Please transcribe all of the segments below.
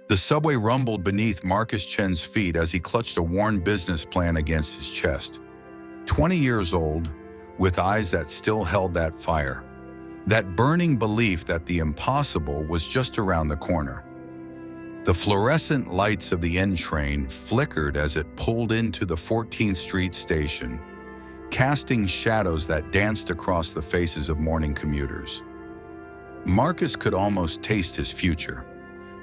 The subway rumbled beneath Marcus Chen's feet as he clutched a worn business plan against his chest. 20 years old, with eyes that still held that fire, that burning belief that the impossible was just around the corner. The fluorescent lights of the N train flickered as it pulled into the 14th Street station, casting shadows that danced across the faces of morning commuters. Marcus could almost taste his future,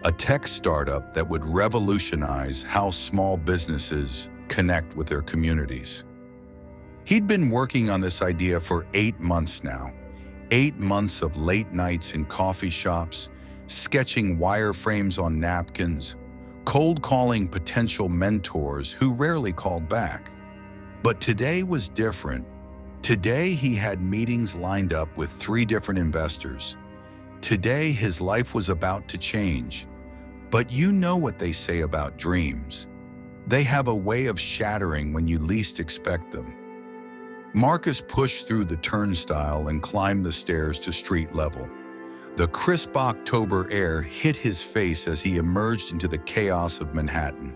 a tech startup that would revolutionize how small businesses connect with their communities. He'd been working on this idea for 8 months now, 8 months of late nights in coffee shops, sketching wireframes on napkins, cold calling potential mentors who rarely called back. But today was different. Today he had meetings lined up with 3 different investors. Today his life was about to change. But you know what they say about dreams. They have a way of shattering when you least expect them. Marcus pushed through the turnstile and climbed the stairs to street level. The crisp October air hit his face as he emerged into the chaos of Manhattan.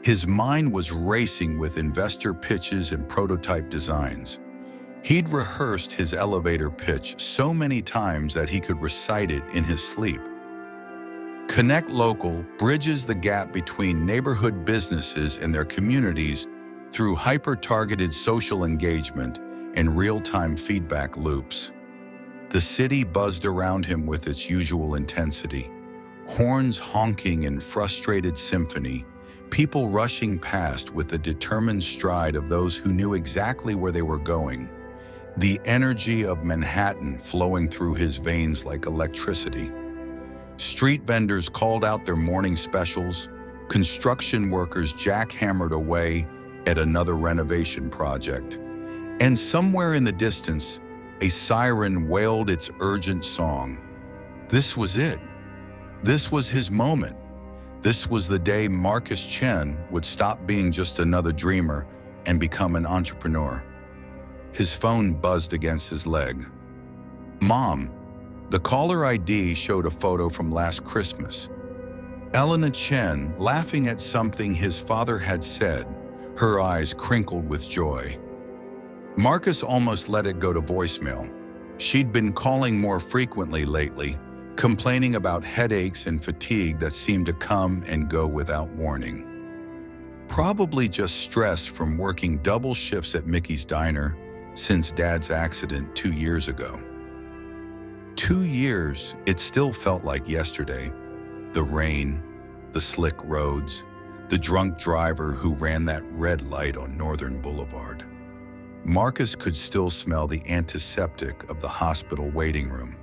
His mind was racing with investor pitches and prototype designs. He'd rehearsed his elevator pitch so many times that he could recite it in his sleep. Connect Local bridges the gap between neighborhood businesses and their communities through hyper-targeted social engagement and real-time feedback loops. The city buzzed around him with its usual intensity, horns honking in frustrated symphony, people rushing past with the determined stride of those who knew exactly where they were going, the energy of Manhattan flowing through his veins like electricity. Street vendors called out their morning specials, construction workers jackhammered away at another renovation project, and somewhere in the distance, a siren wailed its urgent song. This was it. This was his moment. This was the day Marcus Chen would stop being just another dreamer and become an entrepreneur. His phone buzzed against his leg. Mom, the caller ID showed a photo from last Christmas. Elena Chen laughing at something his father had said, her eyes crinkled with joy. Marcus almost let it go to voicemail. She'd been calling more frequently lately, complaining about headaches and fatigue that seemed to come and go without warning. Probably just stress from working double shifts at Mickey's Diner since Dad's accident 2 years ago. 2 years, it still felt like yesterday. The rain, the slick roads, the drunk driver who ran that red light on Northern Boulevard. Marcus could still smell the antiseptic of the hospital waiting room,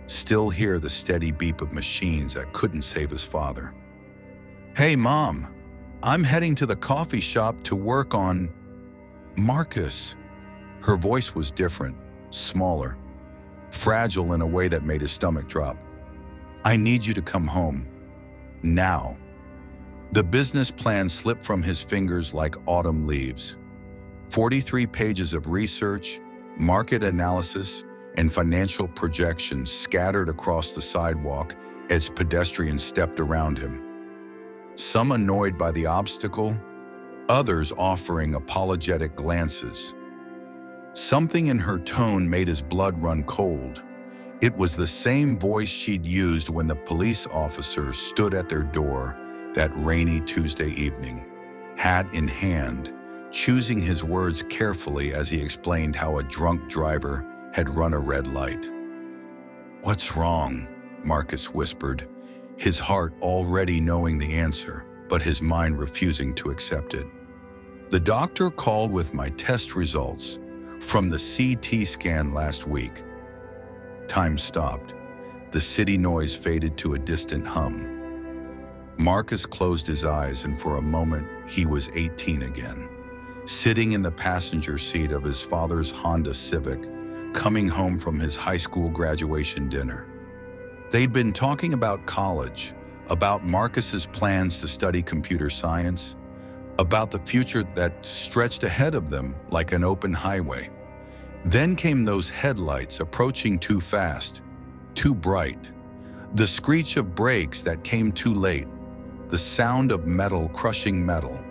still hear the steady beep of machines that couldn't save his father. Hey, Mom, I'm heading to the coffee shop to work on... Marcus. Her voice was different, smaller, fragile in a way that made his stomach drop. I need you to come home. Now. The business plan slipped from his fingers like autumn leaves. 43 pages of research, market analysis, and financial projections scattered across the sidewalk as pedestrians stepped around him. Some annoyed by the obstacle, others offering apologetic glances. Something in her tone made his blood run cold. It was the same voice she'd used when the police officer stood at their door that rainy Tuesday evening, hat in hand, choosing his words carefully as he explained how a drunk driver had run a red light. What's wrong? Marcus whispered, his heart already knowing the answer, but his mind refusing to accept it. The doctor called with my test results from the CT scan last week. Time stopped. The city noise faded to a distant hum. Marcus closed his eyes, and for a moment, he was 18 again, sitting in the passenger seat of his father's Honda Civic, coming home from his high school graduation dinner. They'd been talking about college, about Marcus's plans to study computer science, about the future that stretched ahead of them like an open highway. Then came those headlights approaching too fast, too bright, the screech of brakes that came too late, the sound of metal crushing metal,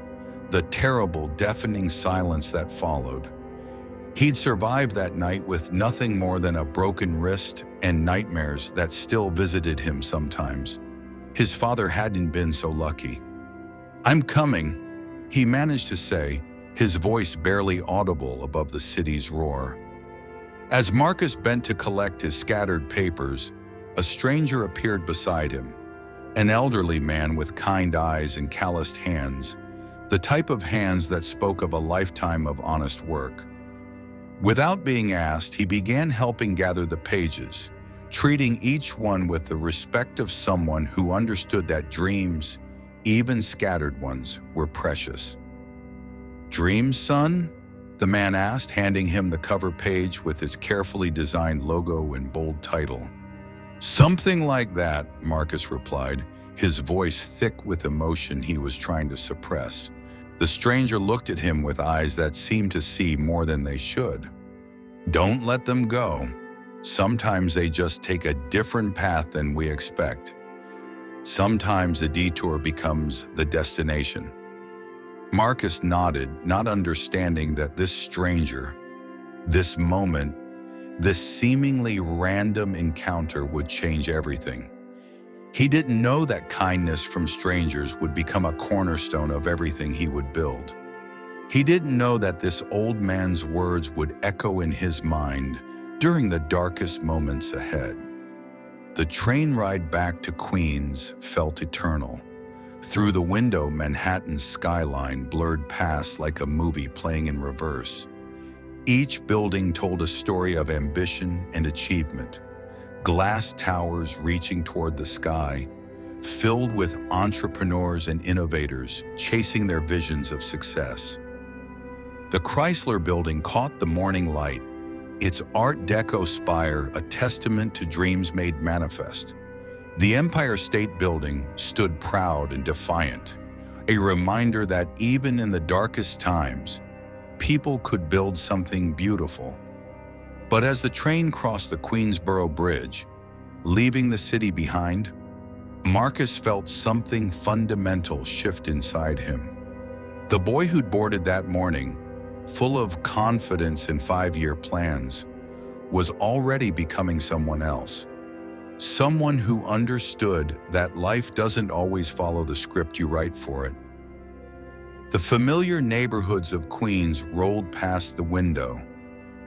the terrible, deafening silence that followed. He'd survived that night with nothing more than a broken wrist and nightmares that still visited him sometimes. His father hadn't been so lucky. "I'm coming," he managed to say, his voice barely audible above the city's roar. As Marcus bent to collect his scattered papers, a stranger appeared beside him, an elderly man with kind eyes and calloused hands, the type of hands that spoke of a lifetime of honest work. Without being asked, he began helping gather the pages, treating each one with the respect of someone who understood that dreams, even scattered ones, were precious. "Dreams, son?" the man asked, handing him the cover page with its carefully designed logo and bold title. "Something like that," Marcus replied, his voice thick with emotion he was trying to suppress. The stranger looked at him with eyes that seemed to see more than they should. "Don't let them go. Sometimes they just take a different path than we expect. Sometimes the detour becomes the destination." Marcus nodded, not understanding that this stranger, this moment, this seemingly random encounter would change everything. He didn't know that kindness from strangers would become a cornerstone of everything he would build. He didn't know that this old man's words would echo in his mind during the darkest moments ahead. The train ride back to Queens felt eternal. Through the window, Manhattan's skyline blurred past like a movie playing in reverse. Each building told a story of ambition and achievement. Glass towers reaching toward the sky, filled with entrepreneurs and innovators chasing their visions of success. The Chrysler Building caught the morning light, its Art Deco spire a testament to dreams made manifest. The Empire State Building stood proud and defiant, a reminder that even in the darkest times, people could build something beautiful. But as the train crossed the Queensboro Bridge, leaving the city behind, Marcus felt something fundamental shift inside him. The boy who'd boarded that morning, full of confidence and 5-year plans, was already becoming someone else. Someone who understood that life doesn't always follow the script you write for it. The familiar neighborhoods of Queens rolled past the window.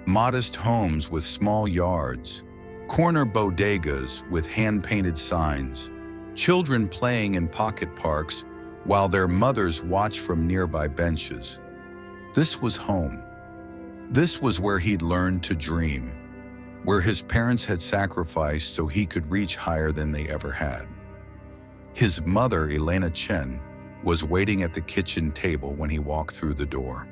Modest homes with small yards, corner bodegas with hand-painted signs, children playing in pocket parks while their mothers watched from nearby benches. This was home. This was where he'd learned to dream, where his parents had sacrificed so he could reach higher than they ever had. His mother, Elena Chen, was waiting at the kitchen table when he walked through the door.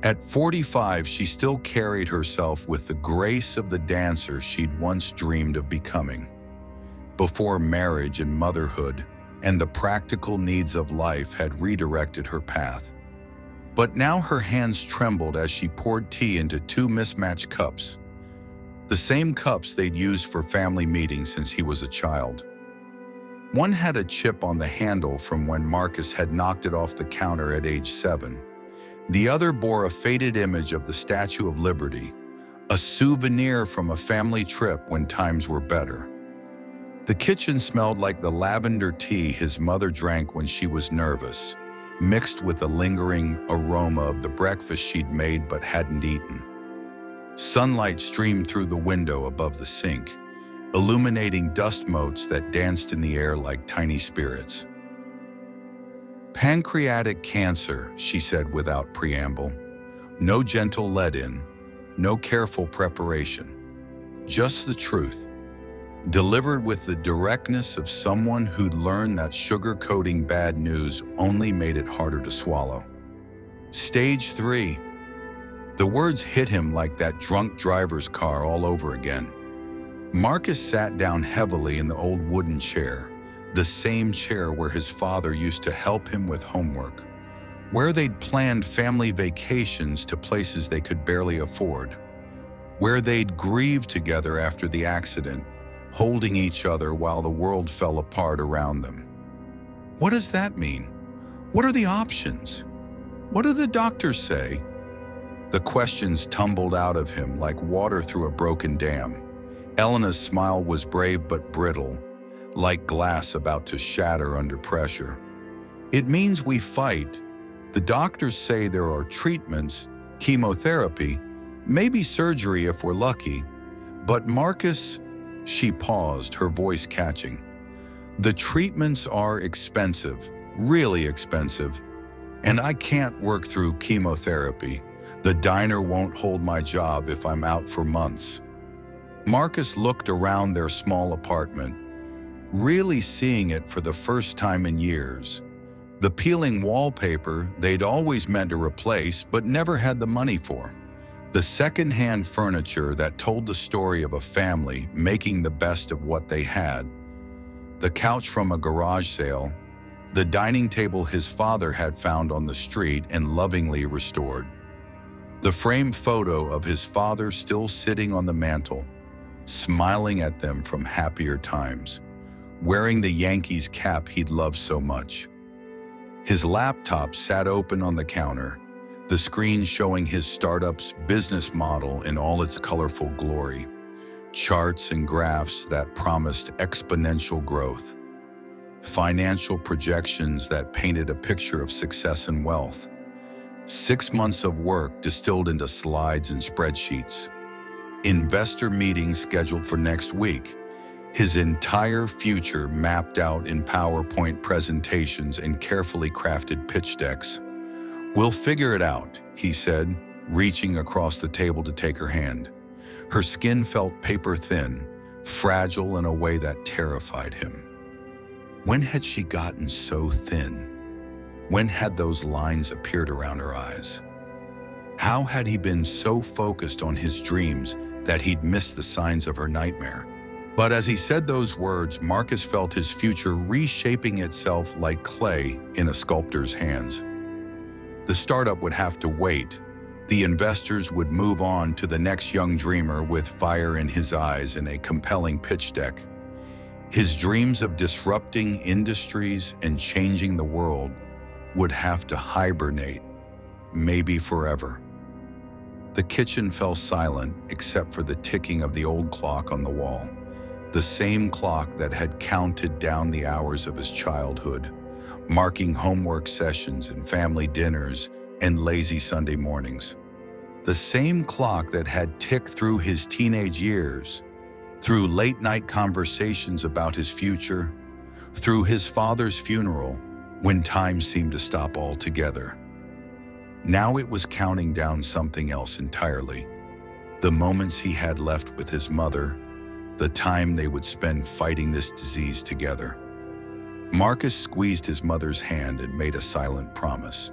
At 45, she still carried herself with the grace of the dancer she'd once dreamed of becoming. Before marriage and motherhood and the practical needs of life had redirected her path. But now her hands trembled as she poured tea into 2 mismatched cups, the same cups they'd used for family meetings since he was a child. One had a chip on the handle from when Marcus had knocked it off the counter at age 7. The other bore a faded image of the Statue of Liberty, a souvenir from a family trip when times were better. The kitchen smelled like the lavender tea his mother drank when she was nervous, mixed with the lingering aroma of the breakfast she'd made but hadn't eaten. Sunlight streamed through the window above the sink, illuminating dust motes that danced in the air like tiny spirits. "Pancreatic cancer," she said without preamble. No gentle let-in, no careful preparation. Just the truth, delivered with the directness of someone who'd learned that sugar-coating bad news only made it harder to swallow. "Stage 3. The words hit him like that drunk driver's car all over again. Marcus sat down heavily in the old wooden chair, the same chair where his father used to help him with homework, where they'd planned family vacations to places they could barely afford, where they'd grieved together after the accident, holding each other while the world fell apart around them. What does that mean? What are the options? What do the doctors say? The questions tumbled out of him like water through a broken dam. Elena's smile was brave but brittle, like glass about to shatter under pressure. It means we fight. The doctors say there are treatments, chemotherapy, maybe surgery if we're lucky. But Marcus, she paused, her voice catching. The treatments are expensive, really expensive, and I can't work through chemotherapy. The diner won't hold my job if I'm out for months. Marcus looked around their small apartment, really seeing it for the first time in years. The peeling wallpaper they'd always meant to replace but never had the money for. The second-hand furniture that told the story of a family making the best of what they had. The couch from a garage sale. The dining table his father had found on the street and lovingly restored. The framed photo of his father still sitting on the mantel, smiling at them from happier times, wearing the Yankees cap he'd loved so much. His laptop sat open on the counter, the screen showing his startup's business model in all its colorful glory, charts and graphs that promised exponential growth, financial projections that painted a picture of success and wealth, 6 months of work distilled into slides and spreadsheets, investor meetings scheduled for next week, his entire future mapped out in PowerPoint presentations and carefully crafted pitch decks. "We'll figure it out," he said, reaching across the table to take her hand. Her skin felt paper thin, fragile in a way that terrified him. When had she gotten so thin? When had those lines appeared around her eyes? How had he been so focused on his dreams that he'd missed the signs of her nightmare? But as he said those words, Marcus felt his future reshaping itself like clay in a sculptor's hands. The startup would have to wait. The investors would move on to the next young dreamer with fire in his eyes and a compelling pitch deck. His dreams of disrupting industries and changing the world would have to hibernate, maybe forever. The kitchen fell silent except for the ticking of the old clock on the wall. The same clock that had counted down the hours of his childhood, marking homework sessions and family dinners and lazy Sunday mornings. The same clock that had ticked through his teenage years, through late-night conversations about his future, through his father's funeral, when time seemed to stop altogether. Now it was counting down something else entirely. The moments he had left with his mother, the time they would spend fighting this disease together. Marcus squeezed his mother's hand and made a silent promise.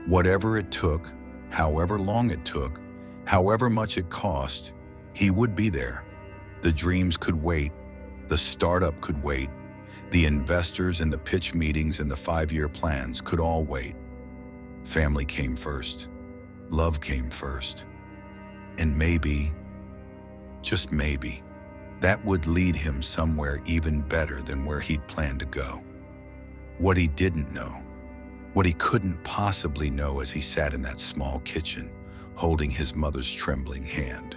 Whatever it took, however long it took, however much it cost, he would be there. The dreams could wait. The startup could wait. The investors and the pitch meetings and the 5-year plans could all wait. Family came first. Love came first. And maybe, just maybe, that would lead him somewhere even better than where he'd planned to go. What he didn't know, what he couldn't possibly know as he sat in that small kitchen, holding his mother's trembling hand,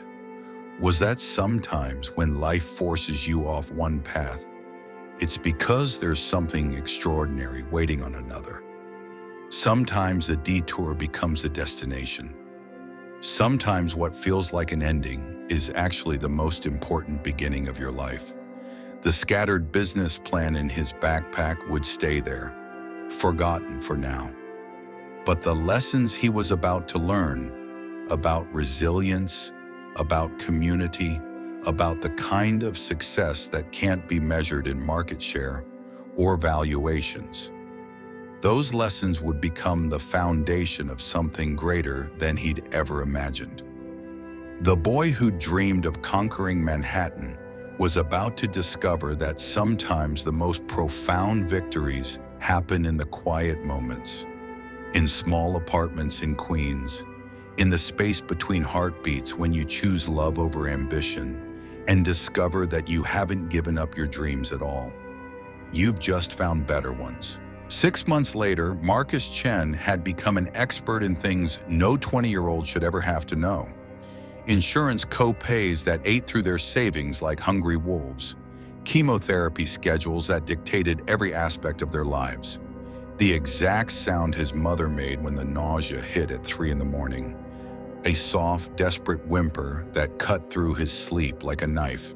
was that sometimes when life forces you off one path, it's because there's something extraordinary waiting on another. Sometimes a detour becomes a destination. Sometimes what feels like an ending is actually the most important beginning of your life. The scattered business plan in his backpack would stay there, forgotten for now. But the lessons he was about to learn about resilience, about community, about the kind of success that can't be measured in market share or valuations, those lessons would become the foundation of something greater than he'd ever imagined. The boy who dreamed of conquering Manhattan was about to discover that sometimes the most profound victories happen in the quiet moments, in small apartments in Queens, in the space between heartbeats when you choose love over ambition and discover that you haven't given up your dreams at all. You've just found better ones. 6 months later, Marcus Chen had become an expert in things no 20-year-old should ever have to know. Insurance co-pays that ate through their savings like hungry wolves. Chemotherapy schedules that dictated every aspect of their lives. The exact sound his mother made when the nausea hit at 3 in the morning. A soft, desperate whimper that cut through his sleep like a knife.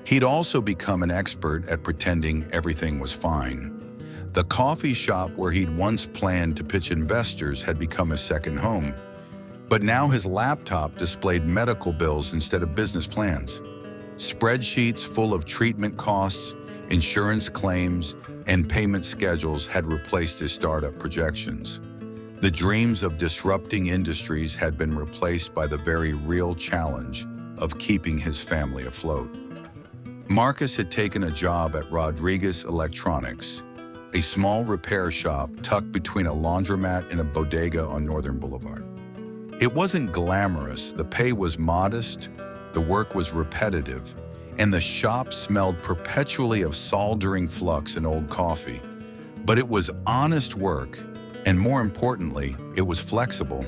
He'd also become an expert at pretending everything was fine. The coffee shop where he'd once planned to pitch investors had become his second home. But now his laptop displayed medical bills instead of business plans. Spreadsheets full of treatment costs, insurance claims, and payment schedules had replaced his startup projections. The dreams of disrupting industries had been replaced by the very real challenge of keeping his family afloat. Marcus had taken a job at Rodriguez Electronics, a small repair shop tucked between a laundromat and a bodega on Northern Boulevard. It wasn't glamorous, the pay was modest, the work was repetitive, and the shop smelled perpetually of soldering flux and old coffee. But it was honest work, and more importantly, it was flexible.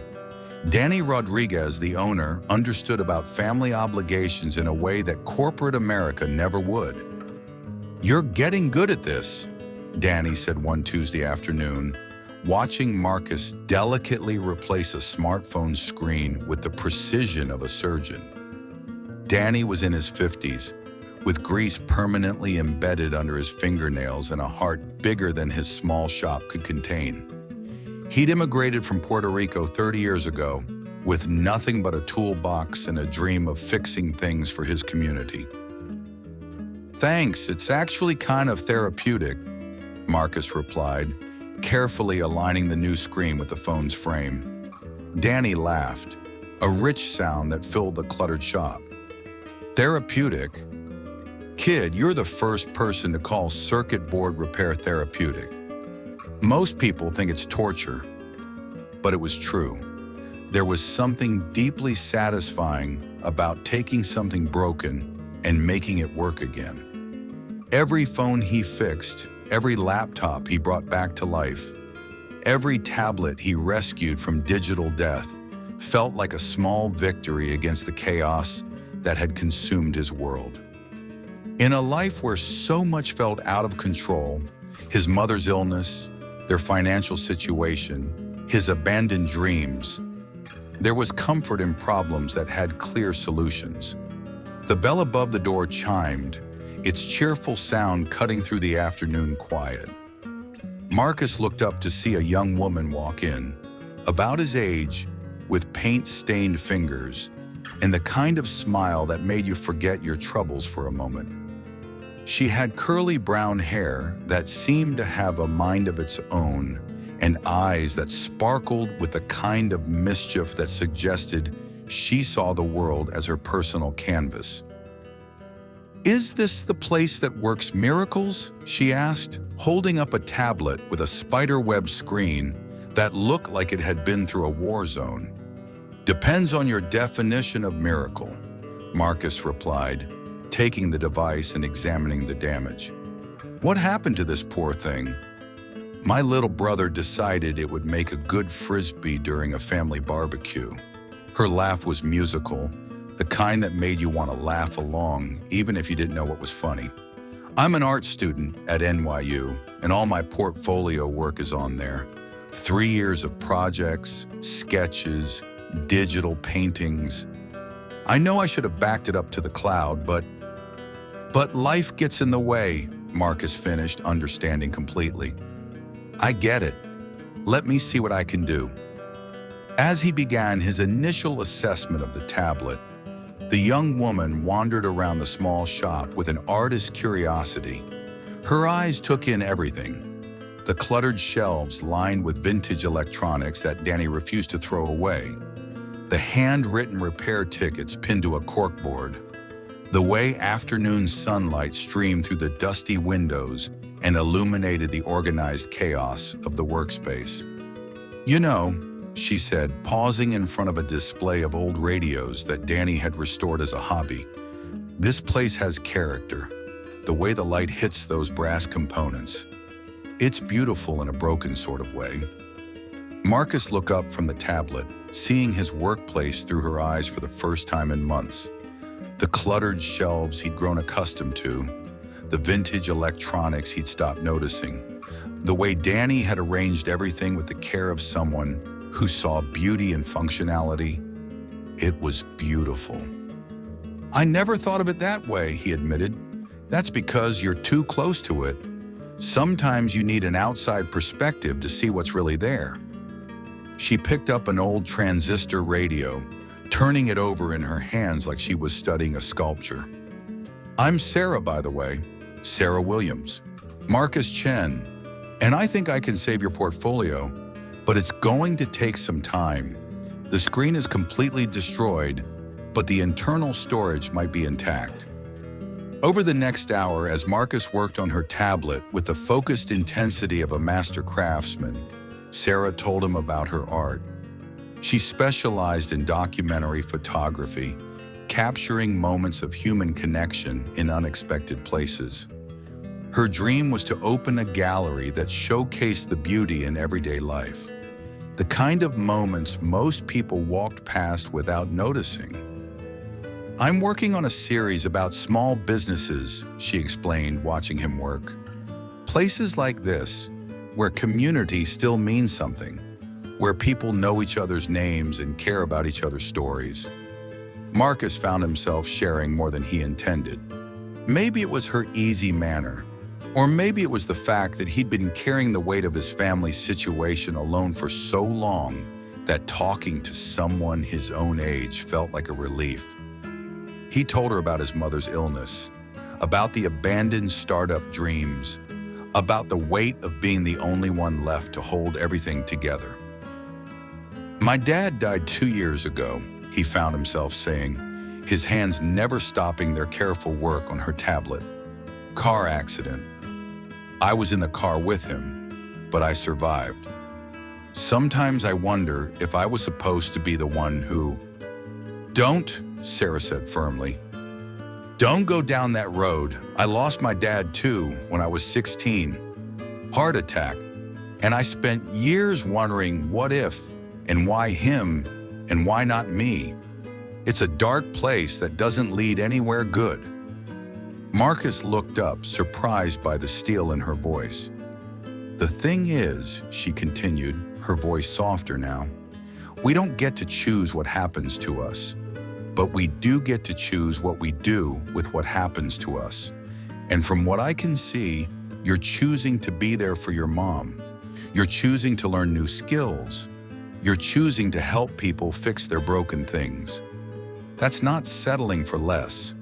Danny Rodriguez, the owner, understood about family obligations in a way that corporate America never would. "You're getting good at this," Danny said one Tuesday afternoon, watching Marcus delicately replace a smartphone screen with the precision of a surgeon. Danny was in his 50s, with grease permanently embedded under his fingernails and a heart bigger than his small shop could contain. He'd immigrated from Puerto Rico 30 years ago with nothing but a toolbox and a dream of fixing things for his community. "Thanks, it's actually kind of therapeutic," Marcus replied, carefully aligning the new screen with the phone's frame. Danny laughed, a rich sound that filled the cluttered shop. "Therapeutic? Kid, you're the first person to call circuit board repair therapeutic. Most people think it's torture." But it was true. There was something deeply satisfying about taking something broken and making it work again. Every phone he fixed, every laptop he brought back to life, every tablet he rescued from digital death felt like a small victory against the chaos that had consumed his world. In a life where so much felt out of control, his mother's illness, their financial situation, his abandoned dreams, there was comfort in problems that had clear solutions. The bell above the door chimed, its cheerful sound cutting through the afternoon quiet. Marcus looked up to see a young woman walk in, about his age, with paint-stained fingers, and the kind of smile that made you forget your troubles for a moment. She had curly brown hair that seemed to have a mind of its own and eyes that sparkled with the kind of mischief that suggested she saw the world as her personal canvas. "Is this the place that works miracles?" she asked, holding up a tablet with a spiderweb screen that looked like it had been through a war zone. "Depends on your definition of miracle," Marcus replied, taking the device and examining the damage. "What happened to this poor thing?" "My little brother decided it would make a good frisbee during a family barbecue." Her laugh was musical, the kind that made you want to laugh along, even if you didn't know what was funny. "I'm an art student at NYU, and all my portfolio work is on there. 3 years of projects, sketches, digital paintings. I know I should have backed it up to the cloud, but life gets in the way," Marcus finished, understanding completely. "I get it. Let me see what I can do." As he began his initial assessment of the tablet, the young woman wandered around the small shop with an artist's curiosity. Her eyes took in everything. The cluttered shelves lined with vintage electronics that Danny refused to throw away. The handwritten repair tickets pinned to a corkboard. The way afternoon sunlight streamed through the dusty windows and illuminated the organized chaos of the workspace. "You know," she said, pausing in front of a display of old radios that Danny had restored as a hobby, "this place has character, the way the light hits those brass components." It's beautiful in a broken sort of way. Marcus looked up from the tablet, seeing his workplace through her eyes for the first time in months. The cluttered shelves he'd grown accustomed to, the vintage electronics he'd stopped noticing, the way Danny had arranged everything with the care of someone who saw beauty and functionality. It was beautiful. "I never thought of it that way," he admitted. "That's because you're too close to it. Sometimes you need an outside perspective to see what's really there." She picked up an old transistor radio, turning it over in her hands like she was studying a sculpture. "I'm Sarah, by the way. Sarah Williams. Marcus Chen. And I think I can save your portfolio, but it's going to take some time. The screen is completely destroyed, but the internal storage might be intact." Over the next hour, as Marcus worked on her tablet with the focused intensity of a master craftsman, Sarah told him about her art. She specialized in documentary photography, capturing moments of human connection in unexpected places. Her dream was to open a gallery that showcased the beauty in everyday life, the kind of moments most people walked past without noticing. "I'm working on a series about small businesses," she explained, watching him work. "Places like this, where community still means something, where people know each other's names and care about each other's stories." Marcus found himself sharing more than he intended. Maybe it was her easy manner, or maybe it was the fact that he'd been carrying the weight of his family's situation alone for so long that talking to someone his own age felt like a relief. He told her about his mother's illness, about the abandoned startup dreams, about the weight of being the only one left to hold everything together. "My dad died 2 years ago," he found himself saying, his hands never stopping their careful work on her tablet. "Car accident. I was in the car with him, but I survived. Sometimes I wonder if I was supposed to be the one who—" "Don't," Sarah said firmly. "Don't go down that road. I lost my dad too when I was 16. Heart attack. And I spent years wondering what if, and why him, and why not me. It's a dark place that doesn't lead anywhere good." Marcus looked up, surprised by the steel in her voice. "The thing is," she continued, her voice softer now, "we don't get to choose what happens to us, but we do get to choose what we do with what happens to us. And from what I can see, you're choosing to be there for your mom. You're choosing to learn new skills. You're choosing to help people fix their broken things. That's not settling for less.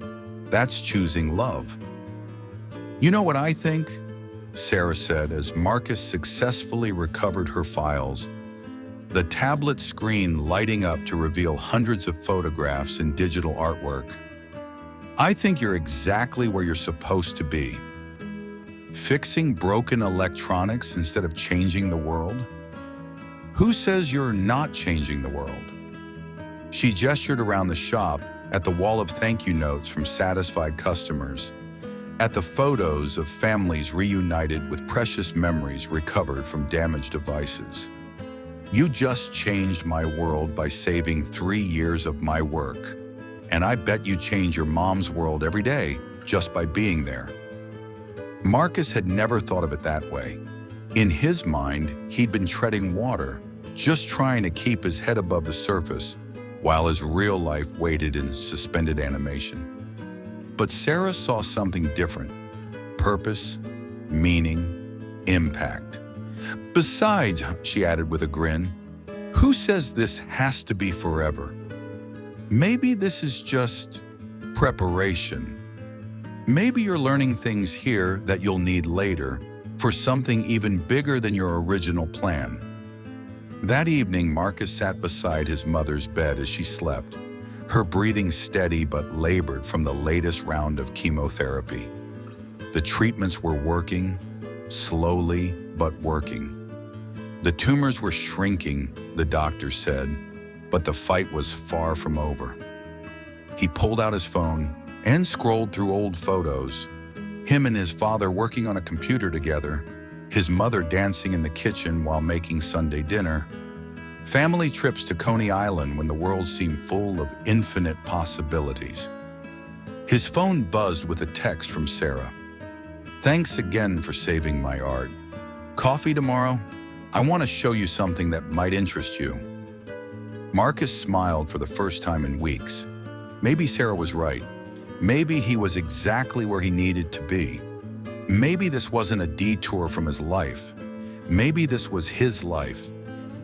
That's choosing love." "You know what I think?" Sarah said as Marcus successfully recovered her files, the tablet screen lighting up to reveal hundreds of photographs and digital artwork. "I think you're exactly where you're supposed to be. Fixing broken electronics instead of changing the world? Who says you're not changing the world?" She gestured around the shop, at the wall of thank you notes from satisfied customers, at the photos of families reunited with precious memories recovered from damaged devices. "You just changed my world by saving 3 years of my work, and I bet you change your mom's world every day just by being there." Marcus had never thought of it that way. In his mind, he'd been treading water, just trying to keep his head above the surface, while his real life waited in suspended animation. But Sarah saw something different: purpose, meaning, impact. "Besides," she added with a grin, "who says this has to be forever? Maybe this is just preparation. Maybe you're learning things here that you'll need later for something even bigger than your original plan." That evening, Marcus sat beside his mother's bed as she slept, her breathing steady but labored from the latest round of chemotherapy. The treatments were working, slowly but working. The tumors were shrinking, the doctor said, but the fight was far from over. He pulled out his phone and scrolled through old photos, him and his father working on a computer together, his mother dancing in the kitchen while making Sunday dinner, family trips to Coney Island when the world seemed full of infinite possibilities. His phone buzzed with a text from Sarah. "Thanks again for saving my art. Coffee tomorrow? I want to show you something that might interest you." Marcus smiled for the first time in weeks. Maybe Sarah was right. Maybe he was exactly where he needed to be. Maybe this wasn't a detour from his life. Maybe this was his life,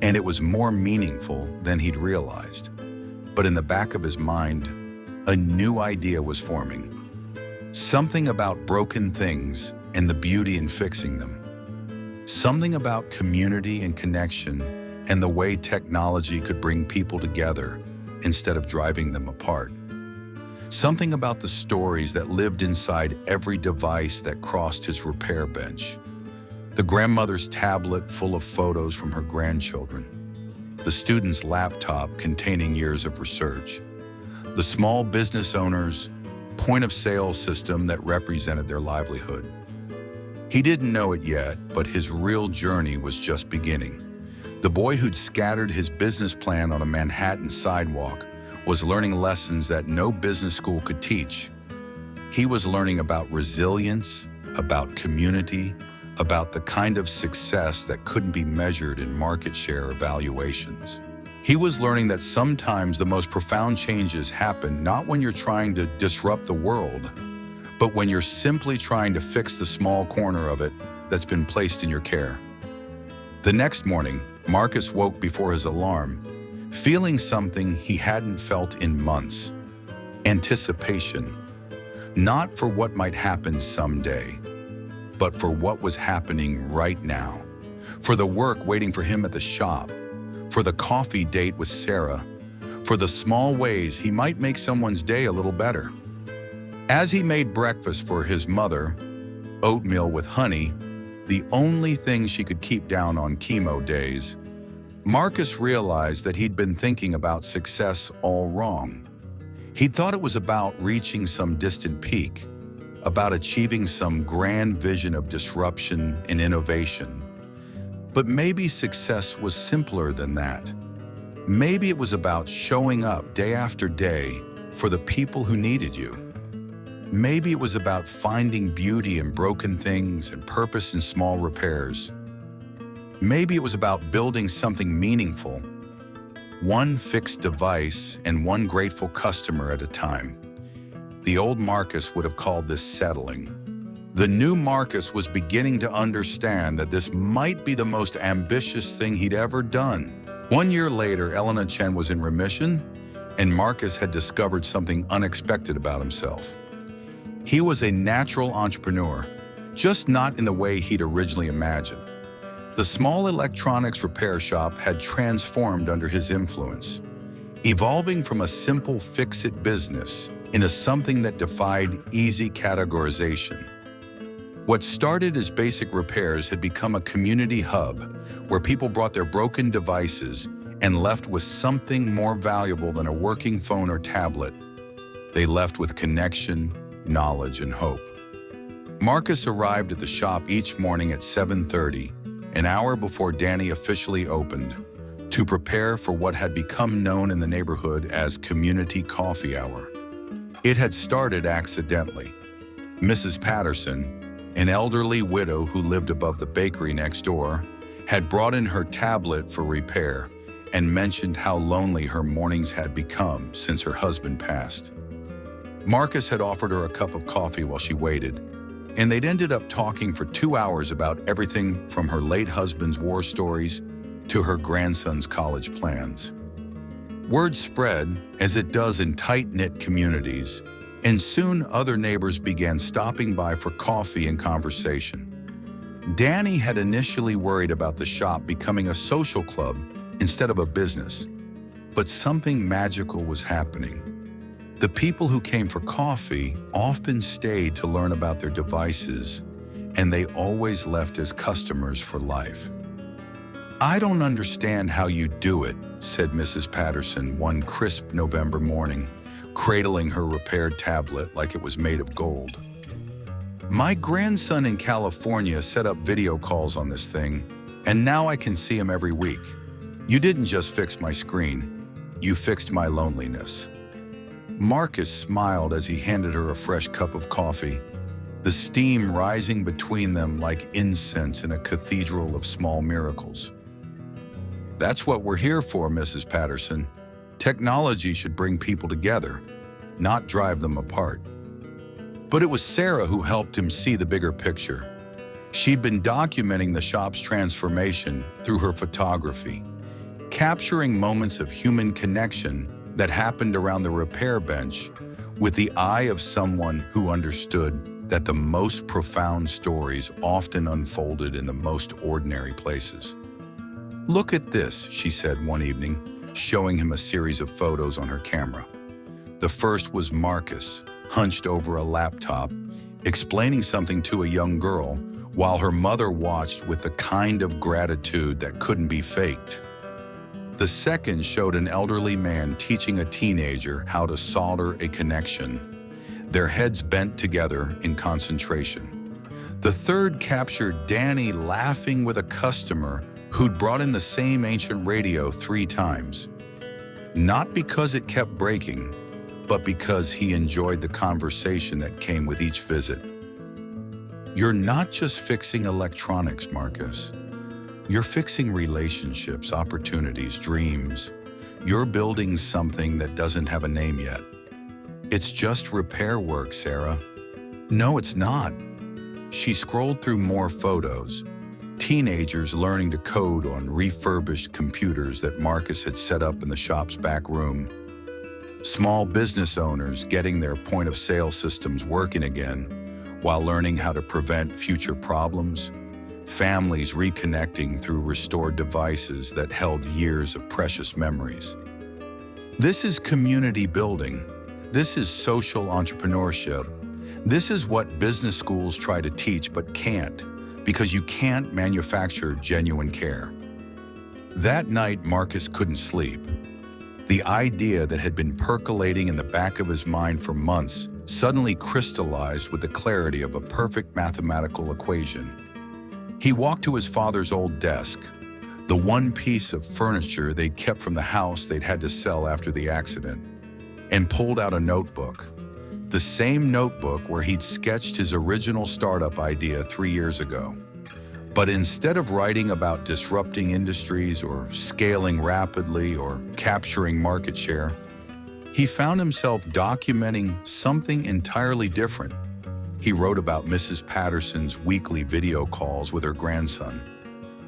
and it was more meaningful than he'd realized. But in the back of his mind, a new idea was forming. Something about broken things and the beauty in fixing them. Something about community and connection and the way technology could bring people together instead of driving them apart. Something about the stories that lived inside every device that crossed his repair bench. The grandmother's tablet full of photos from her grandchildren. The student's laptop containing years of research. The small business owner's point-of-sale system that represented their livelihood. He didn't know it yet, but his real journey was just beginning. The boy who'd scattered his business plan on a Manhattan sidewalk was learning lessons that no business school could teach. He was learning about resilience, about community, about the kind of success that couldn't be measured in market share evaluations. He was learning that sometimes the most profound changes happen not when you're trying to disrupt the world, but when you're simply trying to fix the small corner of it that's been placed in your care. The next morning, Marcus woke before his alarm, feeling something he hadn't felt in months. Anticipation. Not for what might happen someday, but for what was happening right now. For the work waiting for him at the shop, for the coffee date with Sarah, for the small ways he might make someone's day a little better. As he made breakfast for his mother, oatmeal with honey, the only thing she could keep down on chemo days, Marcus realized that he'd been thinking about success all wrong. He'd thought it was about reaching some distant peak, about achieving some grand vision of disruption and innovation. But maybe success was simpler than that. Maybe it was about showing up day after day for the people who needed you. Maybe it was about finding beauty in broken things and purpose in small repairs. Maybe it was about building something meaningful, one fixed device and one grateful customer at a time. The old Marcus would have called this settling. The new Marcus was beginning to understand that this might be the most ambitious thing he'd ever done. 1 year later, Elena Chen was in remission, and Marcus had discovered something unexpected about himself. He was a natural entrepreneur, just not in the way he'd originally imagined. The small electronics repair shop had transformed under his influence, evolving from a simple fix-it business into something that defied easy categorization. What started as basic repairs had become a community hub where people brought their broken devices and left with something more valuable than a working phone or tablet. They left with connection, knowledge, and hope. Marcus arrived at the shop each morning at 7:30, an hour before Danny officially opened, to prepare for what had become known in the neighborhood as Community Coffee Hour. It had started accidentally. Mrs. Patterson, an elderly widow who lived above the bakery next door, had brought in her tablet for repair and mentioned how lonely her mornings had become since her husband passed. Marcus had offered her a cup of coffee while she waited, and they'd ended up talking for 2 hours about everything from her late husband's war stories to her grandson's college plans. Word spread, as it does in tight-knit communities, and soon other neighbors began stopping by for coffee and conversation. Danny had initially worried about the shop becoming a social club instead of a business, but something magical was happening. The people who came for coffee often stayed to learn about their devices, and they always left as customers for life. "I don't understand how you do it," said Mrs. Patterson one crisp November morning, cradling her repaired tablet like it was made of gold. My grandson in California set up video calls on this thing, and now I can see him every week. You didn't just fix my screen, you fixed my loneliness." Marcus smiled as he handed her a fresh cup of coffee, the steam rising between them like incense in a cathedral of small miracles. "That's what we're here for, Mrs. Patterson. Technology should bring people together, not drive them apart." But it was Sarah who helped him see the bigger picture. She'd been documenting the shop's transformation through her photography, capturing moments of human connection that happened around the repair bench with the eye of someone who understood that the most profound stories often unfolded in the most ordinary places. "Look at this," she said one evening, showing him a series of photos on her camera. The first was Marcus, hunched over a laptop, explaining something to a young girl while her mother watched with the kind of gratitude that couldn't be faked. The second showed an elderly man teaching a teenager how to solder a connection, their heads bent together in concentration. The third captured Danny laughing with a customer who'd brought in the same ancient radio 3 times. Not because it kept breaking, but because he enjoyed the conversation that came with each visit. "You're not just fixing electronics, Marcus. You're fixing relationships, opportunities, dreams. You're building something that doesn't have a name yet. It's just repair work, Sarah." "No, it's not." She scrolled through more photos. Teenagers learning to code on refurbished computers that Marcus had set up in the shop's back room. Small business owners getting their point-of-sale systems working again while learning how to prevent future problems. Families reconnecting through restored devices that held years of precious memories. This is community building. This is social entrepreneurship. This is what business schools try to teach but can't, because you can't manufacture genuine care. That night, Marcus couldn't sleep. The idea that had been percolating in the back of his mind for months suddenly crystallized with the clarity of a perfect mathematical equation. He walked to his father's old desk, the one piece of furniture they'd kept from the house they'd had to sell after the accident, and pulled out a notebook. The same notebook where he'd sketched his original startup idea 3 years ago. But instead of writing about disrupting industries or scaling rapidly or capturing market share, he found himself documenting something entirely different. He wrote about Mrs. Patterson's weekly video calls with her grandson,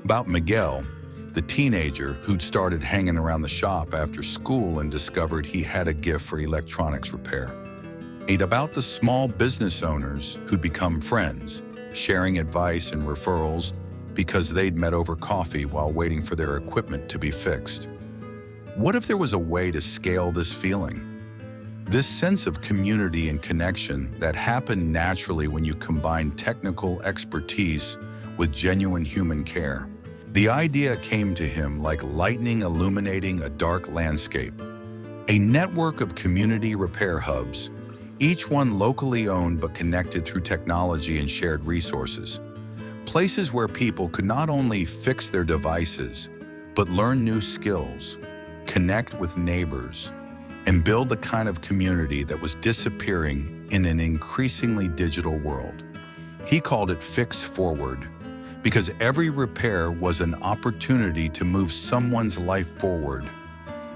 about Miguel, the teenager who'd started hanging around the shop after school and discovered he had a gift for electronics repair, and about the small business owners who'd become friends, sharing advice and referrals because they'd met over coffee while waiting for their equipment to be fixed. What if there was a way to scale this feeling? This sense of community and connection that happened naturally when you combine technical expertise with genuine human care. The idea came to him like lightning illuminating a dark landscape. A network of community repair hubs, each one locally owned but connected through technology and shared resources. Places where people could not only fix their devices, but learn new skills, connect with neighbors, and build the kind of community that was disappearing in an increasingly digital world. He called it Fix Forward, because every repair was an opportunity to move someone's life forward,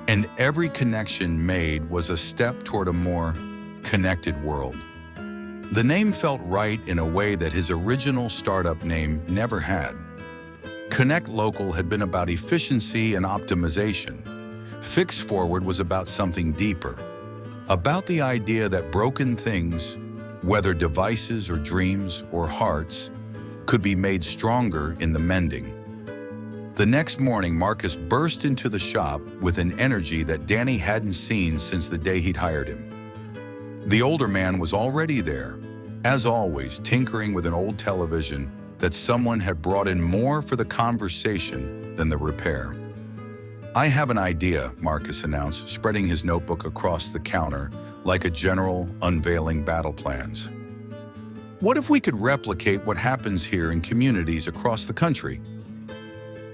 and every connection made was a step toward a more connected world. The name felt right in a way that his original startup name never had. Connect Local had been about efficiency and optimization. Fix Forward was about something deeper, about the idea that broken things, whether devices or dreams or hearts, could be made stronger in the mending. The next morning, Marcus burst into the shop with an energy that Danny hadn't seen since the day he'd hired him. The older man was already there, as always, tinkering with an old television that someone had brought in more for the conversation than the repair. "I have an idea," Marcus announced, spreading his notebook across the counter like a general unveiling battle plans. What if we could replicate what happens here in communities across the country?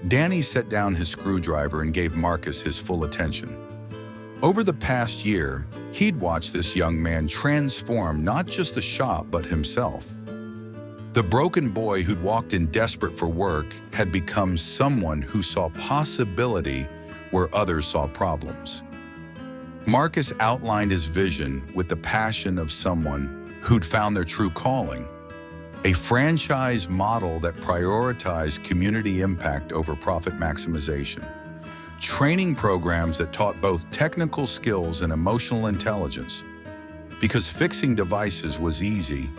Danny set down his screwdriver and gave Marcus his full attention. Over the past year, he'd watched this young man transform not just the shop but himself. The broken boy who'd walked in desperate for work had become someone who saw possibility where others saw problems. Marcus outlined his vision with the passion of someone who'd found their true calling, a franchise model that prioritized community impact over profit maximization, training programs that taught both technical skills and emotional intelligence, because fixing devices was easy,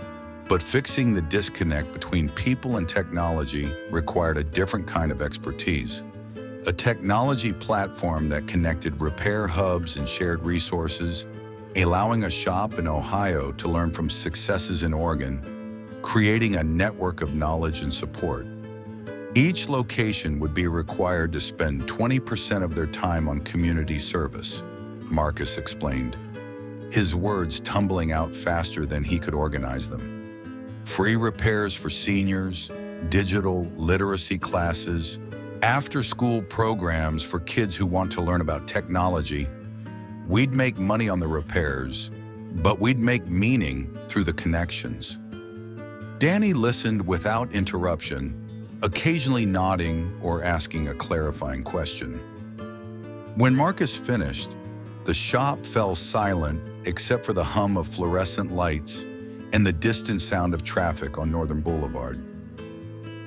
but fixing the disconnect between people and technology required a different kind of expertise. A technology platform that connected repair hubs and shared resources, allowing a shop in Ohio to learn from successes in Oregon, creating a network of knowledge and support. Each location would be required to spend 20% of their time on community service, Marcus explained, his words tumbling out faster than he could organize them. Free repairs for seniors, digital literacy classes, after-school programs for kids who want to learn about technology. We'd make money on the repairs, but we'd make meaning through the connections. Danny listened without interruption, occasionally nodding or asking a clarifying question. When Marcus finished, the shop fell silent except for the hum of fluorescent lights and the distant sound of traffic on Northern Boulevard.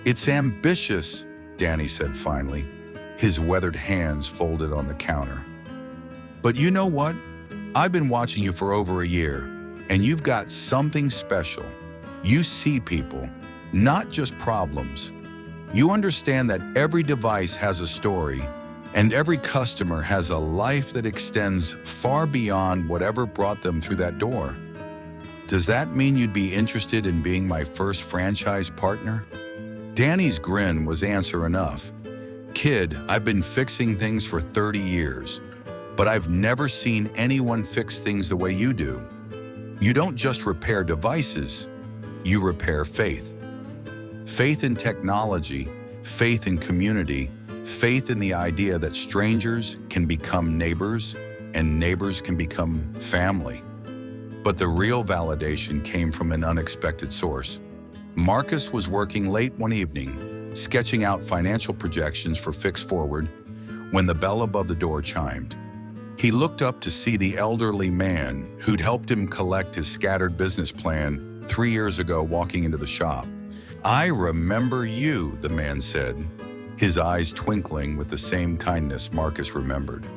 "It's ambitious," Danny said finally, his weathered hands folded on the counter. "But you know what? I've been watching you for over a year, and you've got something special. You see people, not just problems. You understand that every device has a story, and every customer has a life that extends far beyond whatever brought them through that door. Does that mean you'd be interested in being my first franchise partner?" Danny's grin was answer enough. "Kid, I've been fixing things for 30 years. But I've never seen anyone fix things the way you do. You don't just repair devices, you repair faith. Faith in technology, faith in community, faith in the idea that strangers can become neighbors and neighbors can become family." But the real validation came from an unexpected source. Marcus was working late one evening, sketching out financial projections for Fix Forward, when the bell above the door chimed. He looked up to see the elderly man who'd helped him collect his scattered business plan 3 years ago walking into the shop. "I remember you," the man said, his eyes twinkling with the same kindness Marcus remembered.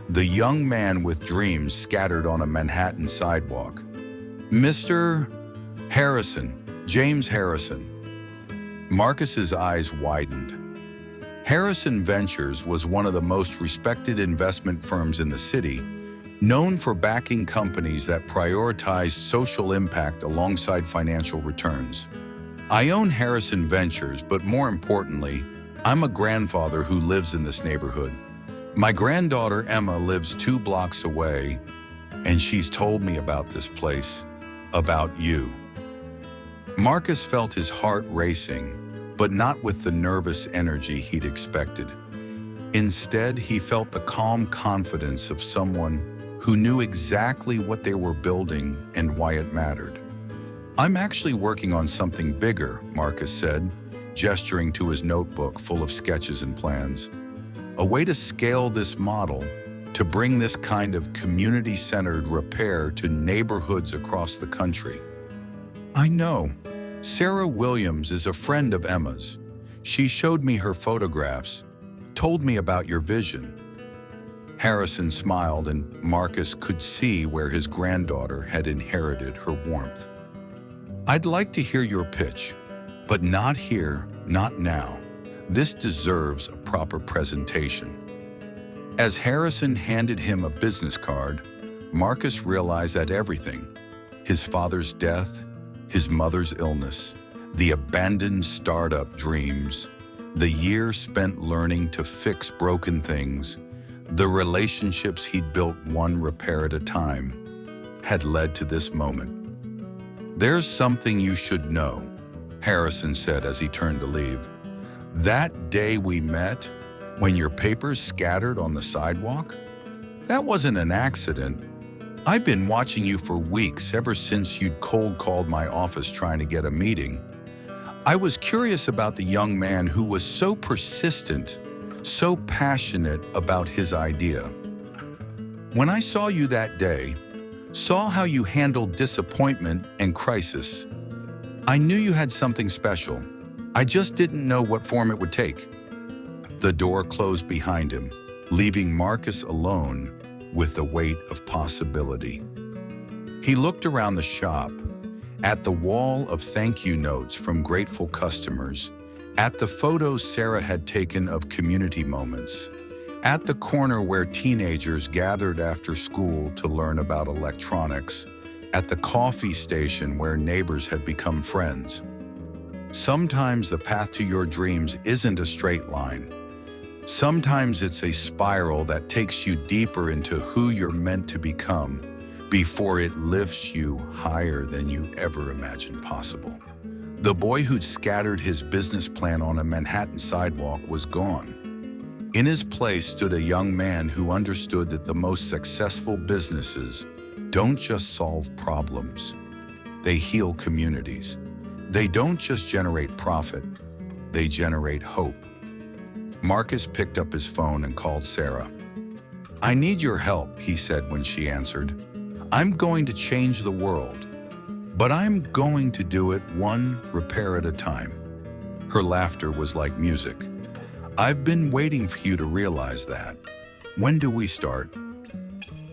The young man with dreams scattered on a Manhattan sidewalk. "Mr. Harrison, James Harrison." Marcus's eyes widened. Harrison Ventures was one of the most respected investment firms in the city, known for backing companies that prioritize social impact alongside financial returns. "I own Harrison Ventures, but more importantly, I'm a grandfather who lives in this neighborhood. My granddaughter Emma lives 2 blocks away, and she's told me about this place, about you." Marcus felt his heart racing, but not with the nervous energy he'd expected. Instead, he felt the calm confidence of someone who knew exactly what they were building and why it mattered. "I'm actually working on something bigger," Marcus said, gesturing to his notebook full of sketches and plans. "A way to scale this model, to bring this kind of community-centered repair to neighborhoods across the country." "I know. Sarah Williams is a friend of Emma's. She showed me her photographs, told me about your vision." Harrison smiled, and Marcus could see where his granddaughter had inherited her warmth. "I'd like to hear your pitch, but not here, not now. This deserves a proper presentation." As Harrison handed him a business card, Marcus realized that everything, his father's death, his mother's illness, the abandoned startup dreams, the years spent learning to fix broken things, the relationships he'd built one repair at a time, had led to this moment. "There's something you should know," Harrison said as he turned to leave. "That day we met, when your papers scattered on the sidewalk, that wasn't an accident. I've been watching you for weeks, ever since you'd cold called my office trying to get a meeting. I was curious about the young man who was so persistent, so passionate about his idea. When I saw you that day, saw how you handled disappointment and crisis, I knew you had something special. I just didn't know what form it would take." The door closed behind him, leaving Marcus alone with the weight of possibility. He looked around the shop, at the wall of thank you notes from grateful customers, at the photos Sarah had taken of community moments, at the corner where teenagers gathered after school to learn about electronics, at the coffee station where neighbors had become friends. Sometimes the path to your dreams isn't a straight line. Sometimes it's a spiral that takes you deeper into who you're meant to become before it lifts you higher than you ever imagined possible. The boy who'd scattered his business plan on a Manhattan sidewalk was gone. In his place stood a young man who understood that the most successful businesses don't just solve problems, they heal communities. They don't just generate profit, they generate hope. Marcus picked up his phone and called Sarah. "I need your help," he said when she answered. "I'm going to change the world, but I'm going to do it one repair at a time." Her laughter was like music. "I've been waiting for you to realize that. When do we start?"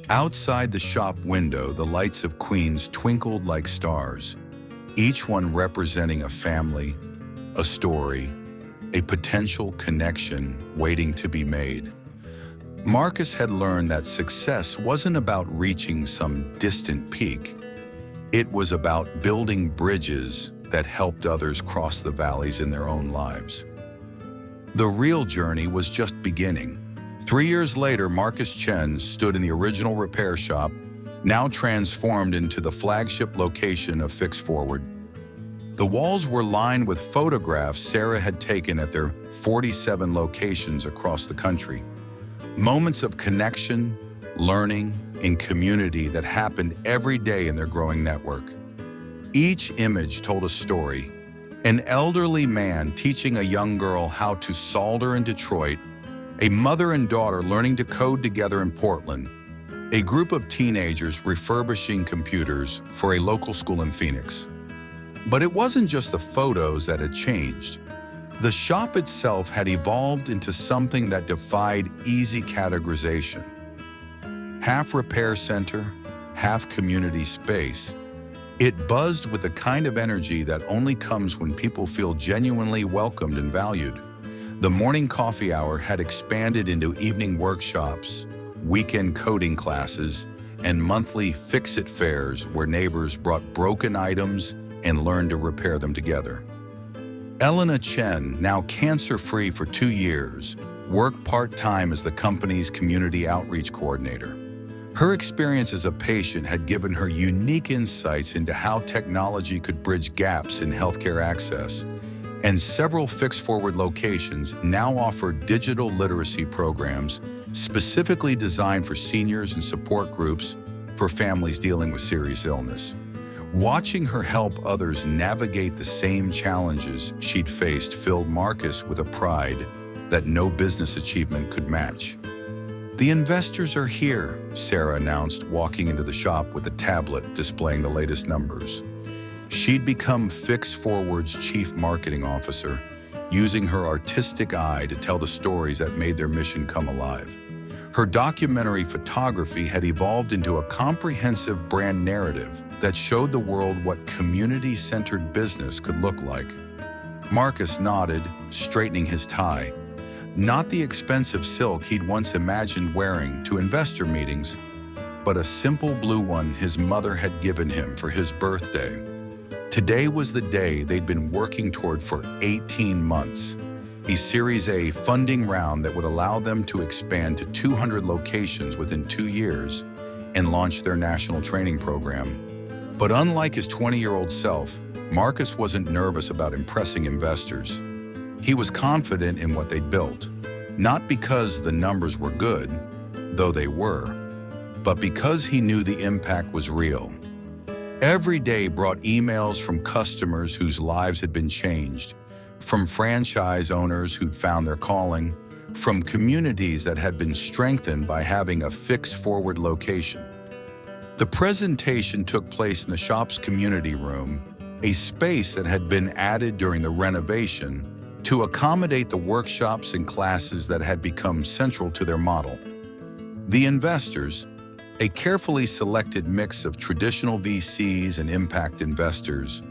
Outside the shop window, the lights of Queens twinkled like stars, each one representing a family, a story, a potential connection waiting to be made. Marcus had learned that success wasn't about reaching some distant peak. It was about building bridges that helped others cross the valleys in their own lives. The real journey was just beginning. 3 years later, Marcus Chen stood in the original repair shop, now transformed into the flagship location of Fix Forward. The walls were lined with photographs Sarah had taken at their 47 locations across the country. Moments of connection, learning, and community that happened every day in their growing network. Each image told a story. An elderly man teaching a young girl how to solder in Detroit, a mother and daughter learning to code together in Portland, a group of teenagers refurbishing computers for a local school in Phoenix. But it wasn't just the photos that had changed. The shop itself had evolved into something that defied easy categorization. Half repair center, half community space, it buzzed with the kind of energy that only comes when people feel genuinely welcomed and valued. The morning coffee hour had expanded into evening workshops, weekend coding classes, and monthly fix-it fairs where neighbors brought broken items and learned to repair them together. Elena Chen, now cancer-free for 2 years, worked part-time as the company's community outreach coordinator. Her experience as a patient had given her unique insights into how technology could bridge gaps in healthcare access, and several Fix Forward locations now offer digital literacy programs specifically designed for seniors and support groups for families dealing with serious illness. Watching her help others navigate the same challenges she'd faced filled Marcus with a pride that no business achievement could match. "The investors are here," Sarah announced, walking into the shop with a tablet displaying the latest numbers. She'd become Fix Forward's chief marketing officer, using her artistic eye to tell the stories that made their mission come alive. Her documentary photography had evolved into a comprehensive brand narrative that showed the world what community-centered business could look like. Marcus nodded, straightening his tie. Not the expensive silk he'd once imagined wearing to investor meetings, but a simple blue one his mother had given him for his birthday. Today was the day they'd been working toward for 18 months. A Series A funding round that would allow them to expand to 200 locations within 2 years and launch their national training program. But unlike his 20-year-old self, Marcus wasn't nervous about impressing investors. He was confident in what they'd built, not because the numbers were good, though they were, but because he knew the impact was real. Every day brought emails from customers whose lives had been changed, from franchise owners who'd found their calling, from communities that had been strengthened by having a fixed forward location. The presentation took place in the shop's community room, a space that had been added during the renovation to accommodate the workshops and classes that had become central to their model. The investors, a carefully selected mix of traditional VCs and impact investors,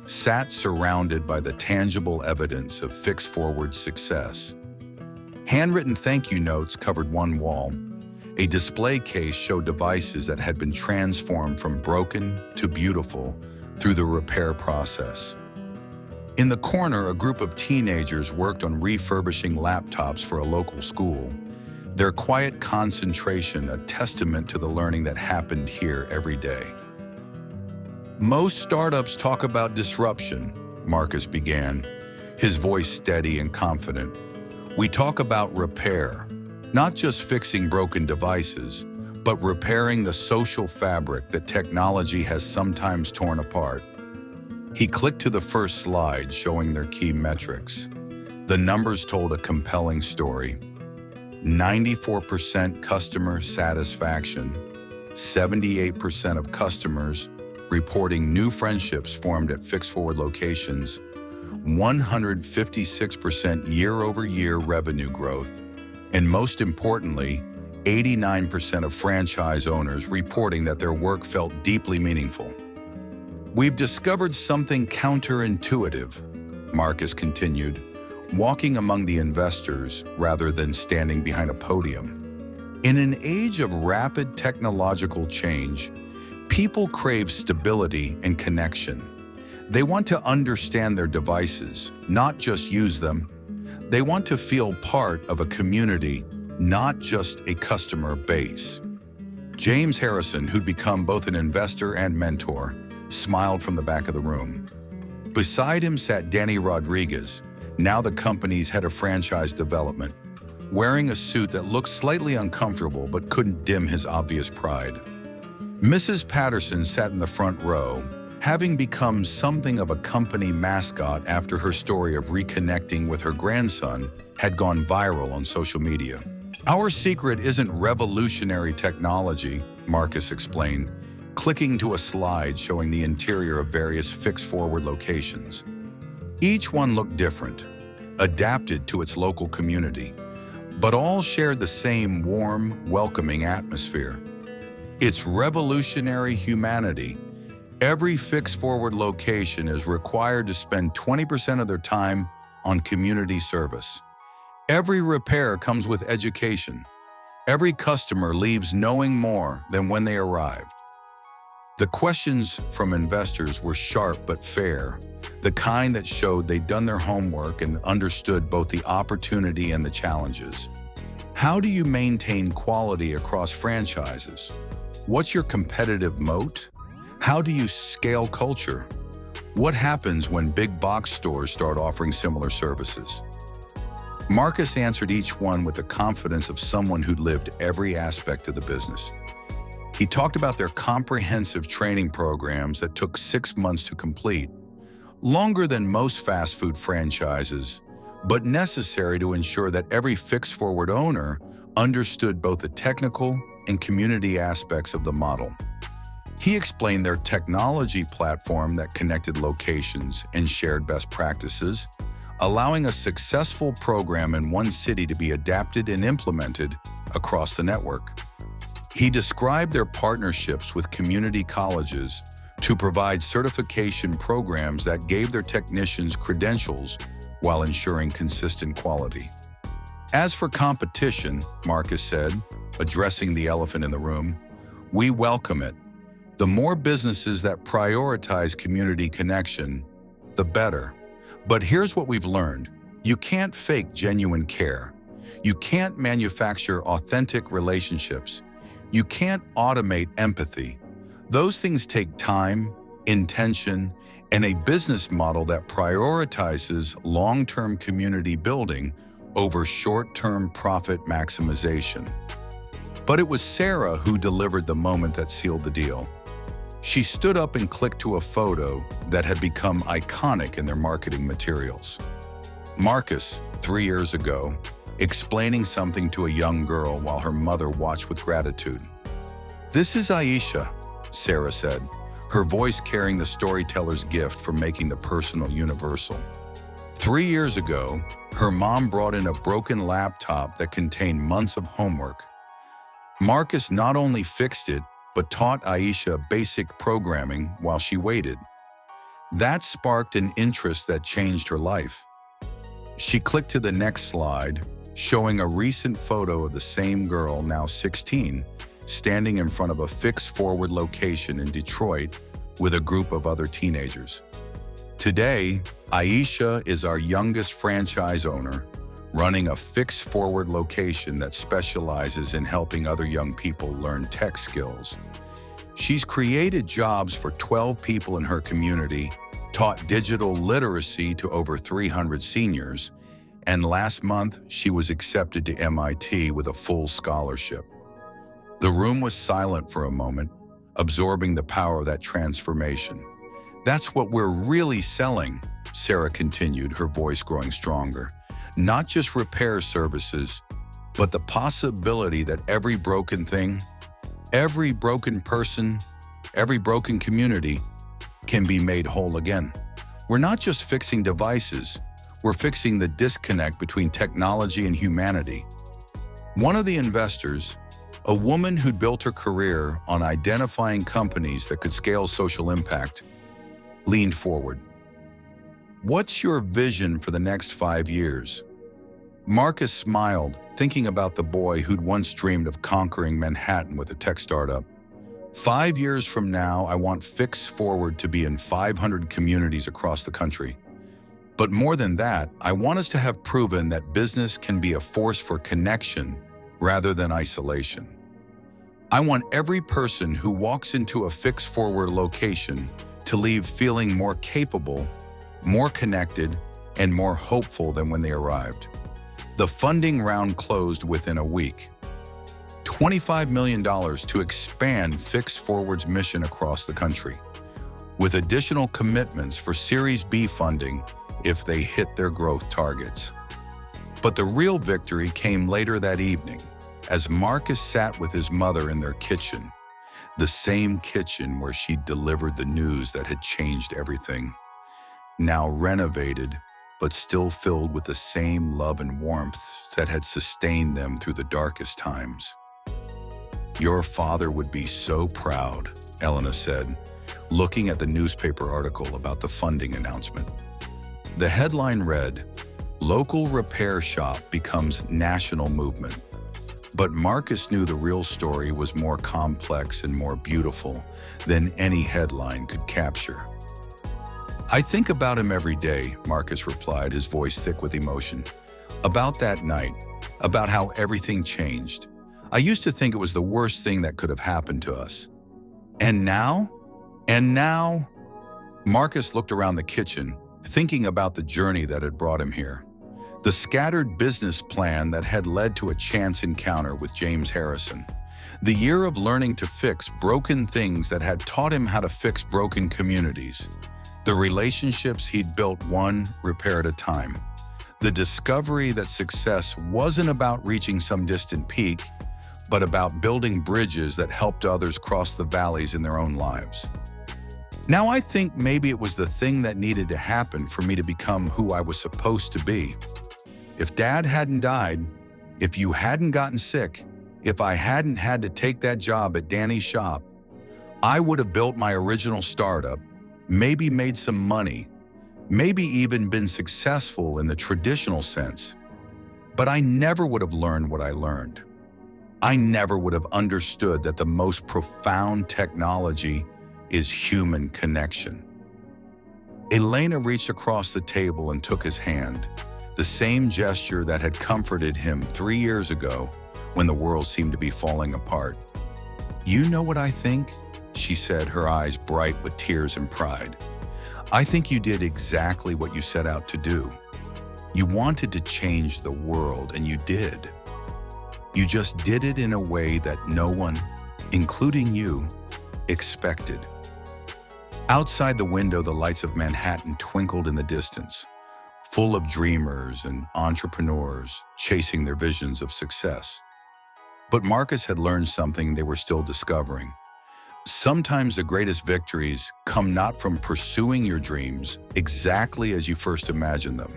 sat surrounded by the tangible evidence of fixed forward success. Handwritten thank you notes covered one wall. A display case showed devices that had been transformed from broken to beautiful through the repair process. In the corner, a group of teenagers worked on refurbishing laptops for a local school, their quiet concentration a testament to the learning that happened here every day. Most startups talk about disruption, Marcus began, his voice steady and confident. We talk about repair, not just fixing broken devices, but repairing the social fabric that technology has sometimes torn apart. He clicked to the first slide showing their key metrics. The numbers told a compelling story. 94% customer satisfaction, 78% of customers reporting new friendships formed at fixed forward locations, 156% year-over-year revenue growth, and most importantly, 89% of franchise owners reporting that their work felt deeply meaningful. We've discovered something counterintuitive, Marcus continued, walking among the investors rather than standing behind a podium. In an age of rapid technological change, people crave stability and connection. They want to understand their devices, not just use them. They want to feel part of a community, not just a customer base. James Harrison, who'd become both an investor and mentor, smiled from the back of the room. Beside him sat Danny Rodriguez, now the company's head of franchise development, wearing a suit that looked slightly uncomfortable but couldn't dim his obvious pride. Mrs. Patterson sat in the front row, having become something of a company mascot after her story of reconnecting with her grandson had gone viral on social media. Our secret isn't revolutionary technology, Marcus explained, clicking to a slide showing the interior of various fixed forward locations. Each one looked different, adapted to its local community, but all shared the same warm, welcoming atmosphere. It's revolutionary humanity. Every fixed forward location is required to spend 20% of their time on community service. Every repair comes with education. Every customer leaves knowing more than when they arrived. The questions from investors were sharp but fair, the kind that showed they'd done their homework and understood both the opportunity and the challenges. How do you maintain quality across franchises? What's your competitive moat? How do you scale culture? What happens when big box stores start offering similar services? Marcus answered each one with the confidence of someone who'd lived every aspect of the business. He talked about their comprehensive training programs that took 6 months to complete, longer than most fast food franchises, but necessary to ensure that every fixed forward owner understood both the technical and community aspects of the model. He explained their technology platform that connected locations and shared best practices, allowing a successful program in one city to be adapted and implemented across the network. He described their partnerships with community colleges to provide certification programs that gave their technicians credentials while ensuring consistent quality. As for competition, Marcus said, addressing the elephant in the room, we welcome it. The more businesses that prioritize community connection, the better. But here's what we've learned. You can't fake genuine care. You can't manufacture authentic relationships. You can't automate empathy. Those things take time, intention, and a business model that prioritizes long-term community building over short-term profit maximization. But it was Sarah who delivered the moment that sealed the deal. She stood up and clicked to a photo that had become iconic in their marketing materials. Marcus, 3 years ago, explaining something to a young girl while her mother watched with gratitude. "This is Aisha," Sarah said, her voice carrying the storyteller's gift for making the personal universal. 3 years ago, her mom brought in a broken laptop that contained months of homework. Marcus not only fixed it, but taught Aisha basic programming while she waited. That sparked an interest that changed her life. She clicked to the next slide, showing a recent photo of the same girl, now 16, standing in front of a fixed forward location in Detroit with a group of other teenagers. Today, Aisha is our youngest franchise owner, running a fixed forward location that specializes in helping other young people learn tech skills. She's created jobs for 12 people in her community, taught digital literacy to over 300 seniors, and last month she was accepted to MIT with a full scholarship. The room was silent for a moment, absorbing the power of that transformation. "That's what we're really selling," Sarah continued, her voice growing stronger. "Not just repair services, but the possibility that every broken thing, every broken person, every broken community can be made whole again. We're not just fixing devices, we're fixing the disconnect between technology and humanity." One of the investors, a woman who'd built her career on identifying companies that could scale social impact, leaned forward. "What's your vision for the next 5 years?" Marcus smiled, thinking about the boy who'd once dreamed of conquering Manhattan with a tech startup. "5 years from now, I want Fix Forward to be in 500 communities across the country. But more than that, I want us to have proven that business can be a force for connection rather than isolation. I want every person who walks into a Fix Forward location to leave feeling more capable, more connected, and more hopeful than when they arrived." The funding round closed within a week. $25 million to expand Fix Forward's mission across the country, with additional commitments for Series B funding if they hit their growth targets. But the real victory came later that evening, as Marcus sat with his mother in their kitchen, the same kitchen where she'd delivered the news that had changed everything. Now renovated, but still filled with the same love and warmth that had sustained them through the darkest times. "Your father would be so proud," Elena said, looking at the newspaper article about the funding announcement. The headline read, "Local repair shop becomes national movement." But Marcus knew the real story was more complex and more beautiful than any headline could capture. "I think about him every day," Marcus replied, his voice thick with emotion. "About that night, about how everything changed. I used to think it was the worst thing that could have happened to us. And now? Marcus looked around the kitchen, thinking about the journey that had brought him here. The scattered business plan that had led to a chance encounter with James Harrison. The year of learning to fix broken things that had taught him how to fix broken communities. The relationships he'd built one repair at a time. The discovery that success wasn't about reaching some distant peak, but about building bridges that helped others cross the valleys in their own lives. Now I think maybe it was the thing that needed to happen for me to become who I was supposed to be. If Dad hadn't died, if you hadn't gotten sick, if I hadn't had to take that job at Danny's shop, I would have built my original startup, maybe made some money, maybe even been successful in the traditional sense. But I never would have learned what I learned. I never would have understood that the most profound technology is human connection." Elena reached across the table and took his hand, the same gesture that had comforted him 3 years ago when the world seemed to be falling apart. "You know what I think?" she said, her eyes bright with tears and pride. "I think you did exactly what you set out to do. You wanted to change the world, and you did. You just did it in a way that no one, including you, expected." Outside the window, the lights of Manhattan twinkled in the distance, full of dreamers and entrepreneurs chasing their visions of success. But Marcus had learned something they were still discovering. Sometimes the greatest victories come not from pursuing your dreams exactly as you first imagined them,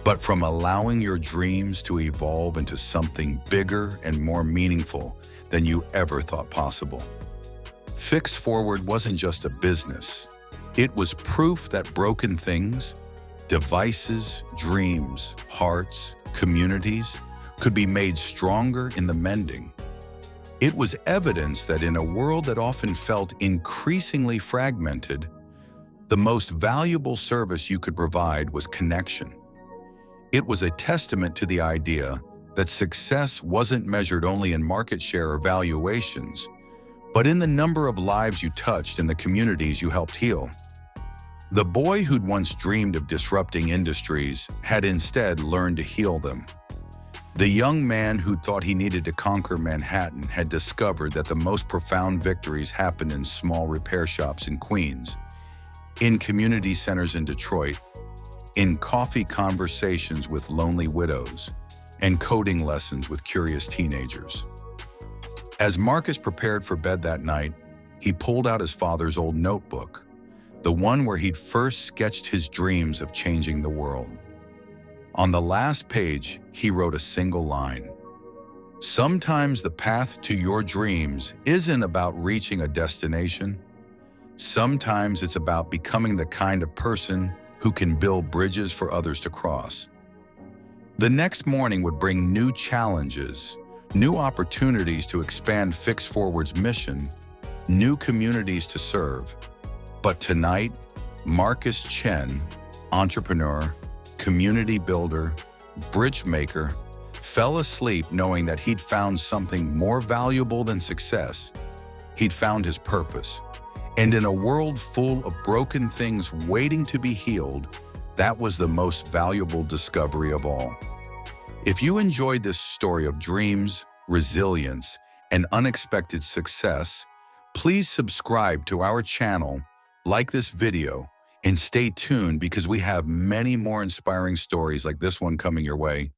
but from allowing your dreams to evolve into something bigger and more meaningful than you ever thought possible. Fix Forward wasn't just a business. It was proof that broken things, devices, dreams, hearts, communities, could be made stronger in the mending. It was evidence that in a world that often felt increasingly fragmented, the most valuable service you could provide was connection. It was a testament to the idea that success wasn't measured only in market share or valuations, but in the number of lives you touched and the communities you helped heal. The boy who'd once dreamed of disrupting industries had instead learned to heal them. The young man who thought he needed to conquer Manhattan had discovered that the most profound victories happened in small repair shops in Queens, in community centers in Detroit, in coffee conversations with lonely widows, and coding lessons with curious teenagers. As Marcus prepared for bed that night, he pulled out his father's old notebook, the one where he'd first sketched his dreams of changing the world. On the last page, he wrote a single line. "Sometimes the path to your dreams isn't about reaching a destination. Sometimes it's about becoming the kind of person who can build bridges for others to cross." The next morning would bring new challenges, new opportunities to expand Fix Forward's mission, new communities to serve. But tonight, Marcus Chen, entrepreneur, community builder, bridge maker, fell asleep knowing that he'd found something more valuable than success. He'd found his purpose. And in a world full of broken things waiting to be healed, that was the most valuable discovery of all. If you enjoyed this story of dreams, resilience, and unexpected success, please subscribe to our channel, like this video, and stay tuned because we have many more inspiring stories like this one coming your way.